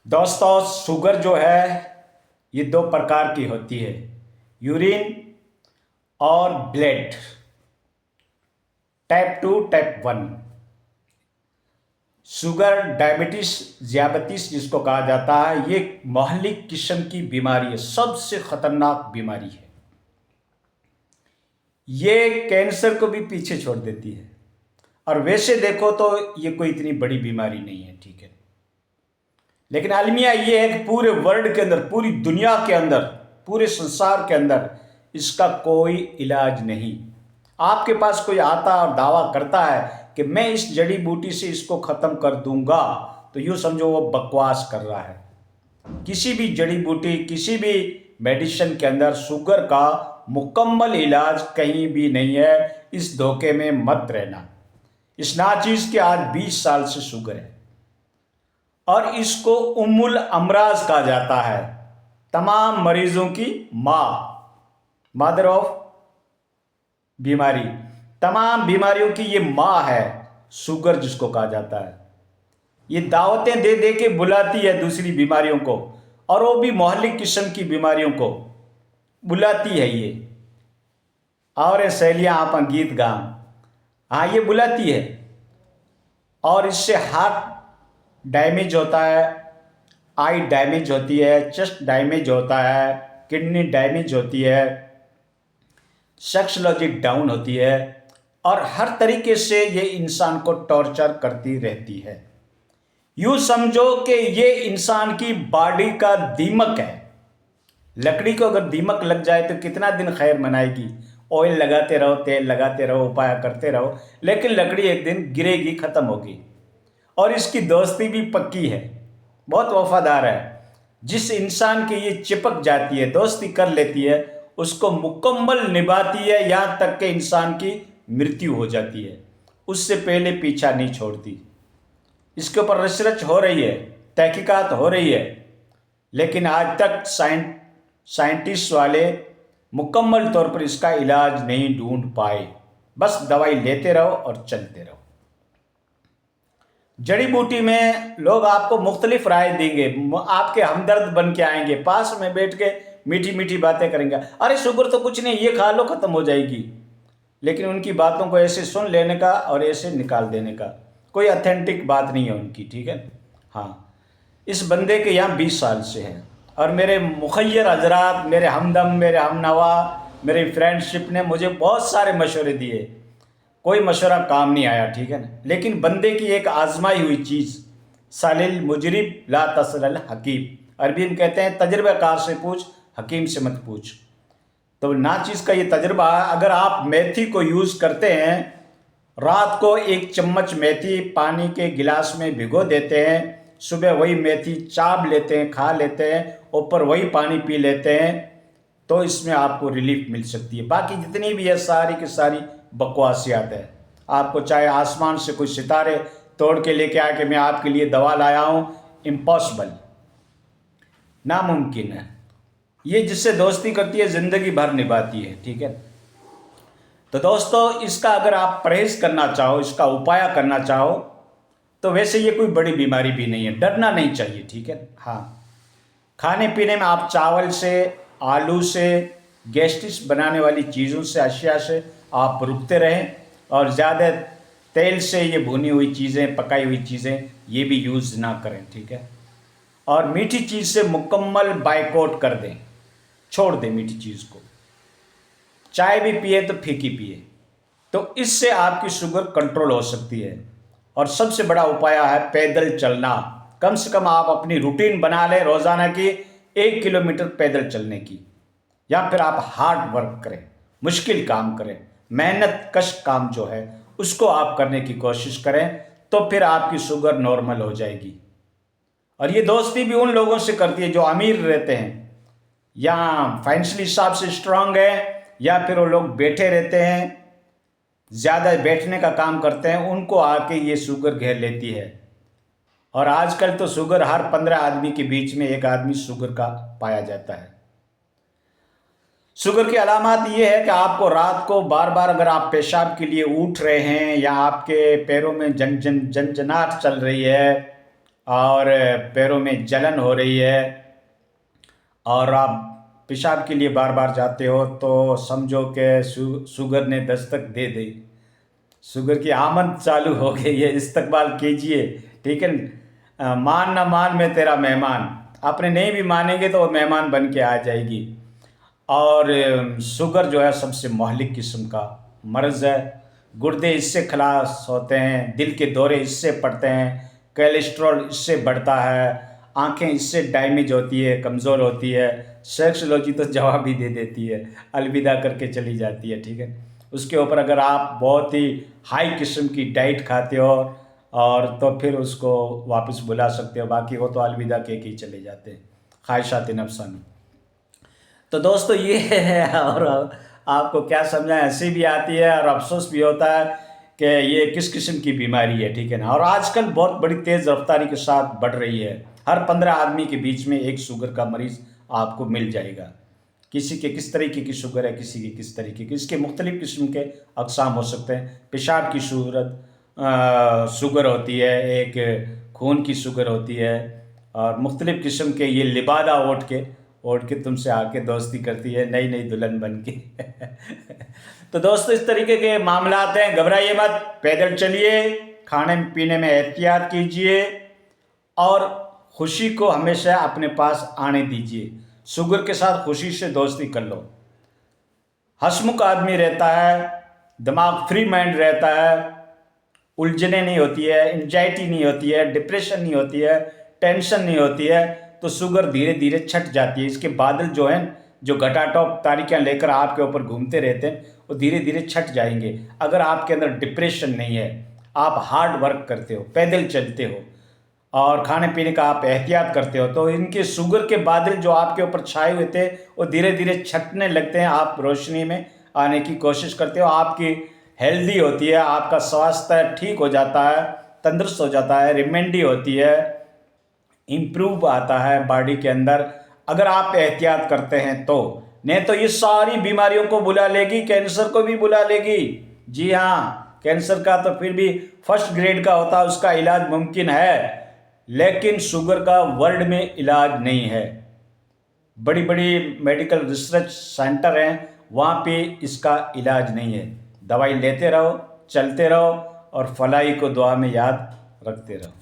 दोस्तों, शुगर जो है ये दो प्रकार की होती है, यूरिन और blood. Type 2, type 1। Sugar diabetes ज़ियाबतीस जिसको कहा जाता है, ये महलिक किस्म की बीमारी है, सबसे खतरनाक बीमारी है। ये कैंसर को भी पीछे छोड़ देती है। और वैसे देखो तो ये कोई इतनी बड़ी बीमारी नहीं है, ठीक है। लेकिन अलमिया ये है कि पूरे वर्ल्ड के अंदर, पूरी दुनिया के अंदर, पूरे संसार के अंदर इसका कोई इलाज नहीं। आपके पास कोई आता और दावा करता है कि मैं इस जड़ी बूटी से इसको ख़त्म कर दूंगा, तो यूँ समझो वो बकवास कर रहा है। किसी भी जड़ी बूटी, किसी भी मेडिसिन के अंदर शुगर का मुकम्मल इलाज कहीं भी नहीं है। इस धोखे में मत रहना। इस नाचीज़ के आज 20 साल से शुगर है और इसको उम्मुल अमराज कहा जाता है, तमाम मरीजों की माँ, मदर ऑफ बीमारी, तमाम बीमारियों की ये माँ है शुगर जिसको कहा जाता है। ये दावतें दे दे के बुलाती है दूसरी बीमारियों को, और वो भी मोहल्लिक किस्म की बीमारियों को बुलाती है ये। और सहेलियाँ आप गीत गाम, हाँ ये बुलाती है। और इससे हार्ट डैमेज होता है, आई डैमेज होती है, चेस्ट डैमेज होता है, किडनी डैमेज होती है, सेक्सोलॉजी डाउन होती है, और हर तरीके से ये इंसान को टॉर्चर करती रहती है। यूँ समझो कि ये इंसान की बॉडी का दीमक है। लकड़ी को अगर दीमक लग जाए तो कितना दिन खैर मनाएगी। ऑयल लगाते रहो, तेल लगाते रहो, उपाय करते रहो, लेकिन लकड़ी एक दिन गिरेगी, ख़त्म होगी। और इसकी दोस्ती भी पक्की है, बहुत वफादार है। जिस इंसान की ये चिपक जाती है, दोस्ती कर लेती है, उसको मुकम्मल निभाती है, यहाँ तक कि इंसान की मृत्यु हो जाती है, उससे पहले पीछा नहीं छोड़ती। इसके ऊपर रिसर्च हो रही है, तहकीकात हो रही है, लेकिन आज तक साइंटिस्ट वाले मुकम्मल तौर पर इसका इलाज नहीं ढूंढ पाए। बस दवाई लेते रहो और चलते रहो। जड़ी बूटी में लोग आपको मुख्तलिफ राय देंगे, आपके हमदर्द बन के आएंगे, पास में बैठ के मीठी मीठी बातें करेंगे, अरे शुगर तो कुछ नहीं, ये खा लो ख़त्म हो जाएगी। लेकिन उनकी बातों को ऐसे सुन लेने का और ऐसे निकाल देने का कोई ऑथेंटिक बात नहीं है उनकी, ठीक है। हाँ, इस बंदे के यहाँ 20 साल से है, और मेरे मुखय्यर हजरात, मेरे हमदम, मेरे हमनवा, मेरी फ्रेंडशिप ने मुझे बहुत सारे मशवरे दिए, कोई मशवरा काम नहीं आया, ठीक है ना। लेकिन बंदे की एक आजमाई हुई चीज़, सालिल मुजरिब ला तसअल हकीम, अरबी में कहते हैं तजर्बाकार से पूछ, हकीम से मत पूछ। तो नाचीज़ का ये तजर्बा है। अगर आप मेथी को यूज़ करते हैं, रात को 1 चम्मच मेथी पानी के गिलास में भिगो देते हैं, सुबह वही मेथी चाप लेते हैं, खा लेते हैं, ऊपर वही पानी पी लेते हैं, तो इसमें आपको रिलीफ मिल सकती है। बाकी जितनी भी है सारी की सारी बकवासियात है। आपको चाहे आसमान से कोई सितारे तोड़ के लेके आए कि मैं आपके लिए दवा लाया हूँ, इम्पॉसिबल, नामुमकिन है। ये जिससे दोस्ती करती है ज़िंदगी भर निभाती है, ठीक है। तो दोस्तों, इसका अगर आप परहेज़ करना चाहो, इसका उपाय करना चाहो, तो वैसे ये कोई बड़ी बीमारी भी नहीं है, डरना नहीं चाहिए, ठीक है। हाँ, खाने पीने में आप चावल से, आलू से, गैस्ट्रिस बनाने वाली चीज़ों से, अशिया से आप रुकते रहें, और ज़्यादा तेल से ये भुनी हुई चीज़ें, पकाई हुई चीज़ें ये भी यूज़ ना करें, ठीक है। और मीठी चीज़ से मुकम्मल बाइकआउट कर दें, छोड़ दें मीठी चीज़ को। चाय भी पिए तो फीकी पिए, तो इससे आपकी शुगर कंट्रोल हो सकती है। और सबसे बड़ा उपाय है पैदल चलना। कम से कम आप अपनी रूटीन बना लें रोज़ाना की 1 किलोमीटर पैदल चलने की, या फिर आप हार्ड वर्क करें, मुश्किल काम करें, मेहनत कश काम जो है उसको आप करने की कोशिश करें, तो फिर आपकी शुगर नॉर्मल हो जाएगी। और ये दोस्ती भी उन लोगों से करती है जो अमीर रहते हैं, या फाइनेंशियली हिसाब से स्ट्रांग है, या फिर वो लोग बैठे रहते हैं, ज़्यादा बैठने का काम करते हैं, उनको आके ये शुगर घेर लेती है। और आजकल तो शुगर हर 15 आदमी के बीच में एक आदमी शुगर का पाया जाता है। शुगर की अलामत ये है कि आपको रात को बार बार अगर आप पेशाब के लिए उठ रहे हैं, या आपके पैरों में झंझनाहट चल रही है, और पैरों में जलन हो रही है और आप पेशाब के लिए बार बार जाते हो, तो समझो कि शुगर ने दस्तक दे दी, शुगर की आमद चालू हो गई है। इस्तकबाल कीजिए, ठीक है। मान ना मान मैं तेरा मेहमान, आपने नहीं भी मानेंगे तो वो मेहमान बन के आ जाएगी। और शुगर जो है सबसे महलिक किस्म का मर्ज़ है। गुर्दे इससे खलास होते हैं, दिल के दौरे इससे पड़ते हैं, कोलेस्ट्रॉल इससे बढ़ता है, आंखें इससे डैमेज होती है, कमज़ोर होती है, सेक्सोलॉजी तो जवाब ही दे देती है, अलविदा करके चली जाती है, ठीक है। उसके ऊपर अगर आप बहुत ही हाई किस्म की डाइट खाते हो और तो फिर उसको वापस बुला सकते हो, बाकी वो तो अलविदा कह के ही चले जाते हैं, ख्वाहिशात नफ्सानी। तो दोस्तों ये है, और आपको क्या समझाएं, हंसी भी आती है और अफसोस भी होता है कि ये किस किस्म की बीमारी है, ठीक है ना। और आजकल बहुत बड़ी तेज़ रफ्तारी के साथ बढ़ रही है, हर 15 आदमी के बीच में एक शुगर का मरीज़ आपको मिल जाएगा। किसी के किस तरीके की शुगर है, किसी की किस तरीके की, इसके मुख्तलिफ़ किस्म के अक़साम हो सकते हैं। पेशाब की शुगर होती है, एक खून की शुगर होती है, और मुख्तलिफ़ किस्म के ये लिबादा ओढ़ के तुमसे आके दोस्ती करती है नई नई दुल्हन बन के। तो दोस्तों इस तरीके के मामलात हैं, घबराइए मत, पैदल चलिए, खाने पीने में एहतियात कीजिए और खुशी को हमेशा अपने पास आने दीजिए। शुगर के साथ खुशी से दोस्ती कर लो। हंसमुख आदमी रहता है, दिमाग फ्री माइंड रहता है, उलझने नहीं होती है, एंजाइटी नहीं होती है, डिप्रेशन नहीं होती है, टेंशन नहीं होती है, तो शुगर धीरे धीरे छट जाती है। इसके बादल जो हैं, जो घटाटोप तारीखियाँ लेकर आपके ऊपर घूमते रहते हैं, वो धीरे धीरे छट जाएंगे। अगर आपके अंदर डिप्रेशन नहीं है, आप हार्ड वर्क करते हो, पैदल चलते हो और खाने पीने का आप एहतियात करते हो, तो इनके शुगर के बादल जो आपके ऊपर छाए हुए थे वो धीरे धीरे छटने लगते हैं। आप रोशनी में आने की कोशिश करते हो, आपकी हेल्दी होती है, आपका स्वास्थ्य ठीक हो जाता है, तंदुरुस्त हो जाता है, रिमेंडी होती है, इम्प्रूव आता है बॉडी के अंदर, अगर आप एहतियात करते हैं तो। नहीं तो ये सारी बीमारियों को बुला लेगी, कैंसर को भी बुला लेगी। जी हाँ, कैंसर का तो फिर भी फर्स्ट ग्रेड का होता है, उसका इलाज मुमकिन है, लेकिन शुगर का वर्ल्ड में इलाज नहीं है। बड़ी बड़ी मेडिकल रिसर्च सेंटर हैं, वहाँ पे इसका इलाज नहीं है। दवाई लेते रहो, चलते रहो और फलाही को दुआ में याद रखते रहो।